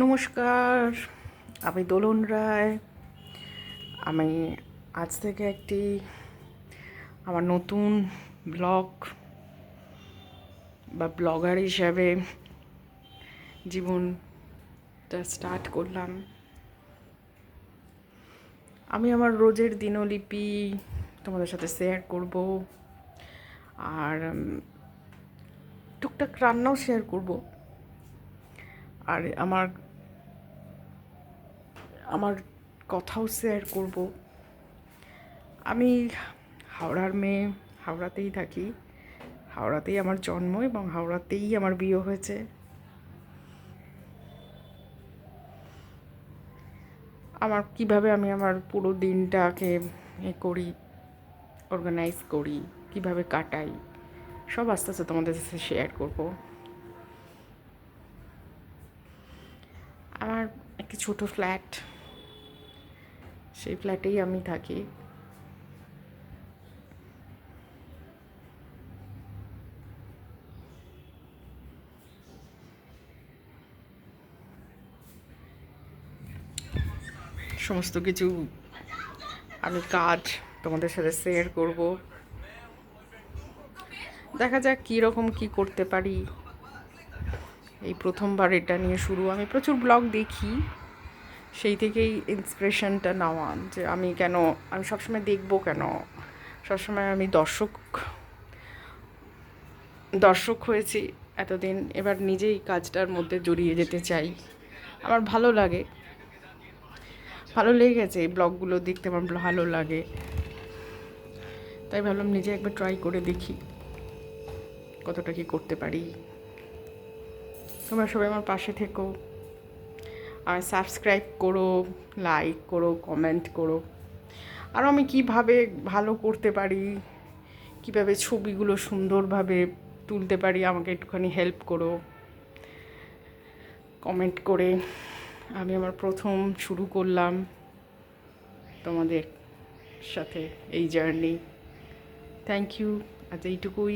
নমস্কার, আমি দোলন রায়। আমি আজ থেকে আমার নতুন ব্লগ বা ব্লগার হিসাবে জীবনটা স্টার্ট করলাম। আমি আমার রোজের দিনলিপি তোমাদের সাথে শেয়ার করব, আর টুকটাক রান্নাও শেয়ার করব। আর আমার আমার কথাও শেয়ার করব। আমি হাওড়ার মেয়ে, হাওড়াতেই থাকি, হাওড়াতেই আমার জন্ম এবং হাওড়াতেই আমার বিয়ে হয়েছে। কিভাবে আমি আমার পুরো দিনটাকে করি, অর্গানাইজ করি, কিভাবে কাটাই, সব আস্তে আস্তে তোমাদের সাথে শেয়ার করব। আমার একটি ছোট ফ্ল্যাট, সেই ফ্ল্যাটেই আমি থাকি। সমস্ত কিছু আমি কাজ তোমাদের সাথে শেয়ার করব। দেখা যাক কীরকম কী করতে পারি। এই প্রথমবার এটা নিয়ে শুরু। আমি প্রচুর ব্লগ দেখি, সেই থেকেই ইন্সপিরেশনটা নেওয়া যে আমি সবসময় দেখবো কেন, সবসময় আমি দর্শক হয়েছি এতদিন। এবার নিজেই কাজটার মধ্যে জড়িয়ে যেতে চাই। আমার ভালো লেগেছে এই ব্লগগুলো দেখতে, আমার ভালো লাগে, তাই ভাবলাম নিজে একবার ট্রাই করে দেখি কতটা কি করতে পারি। তোমরা সবাই আমার পাশে থেকো, আর সাবস্ক্রাইব করো, লাইক করো, কমেন্ট করো। আর আমি কিভাবে ভালো করতে পারি, কিভাবে ছবিগুলো সুন্দরভাবে তুলতে পারি, আমাকে একটুখানি হেল্প করো কমেন্ট করে। আমি আমার প্রথম শুরু করলাম তোমাদের সাথে এই জার্নি। Thank you. আজ এইটুকুই।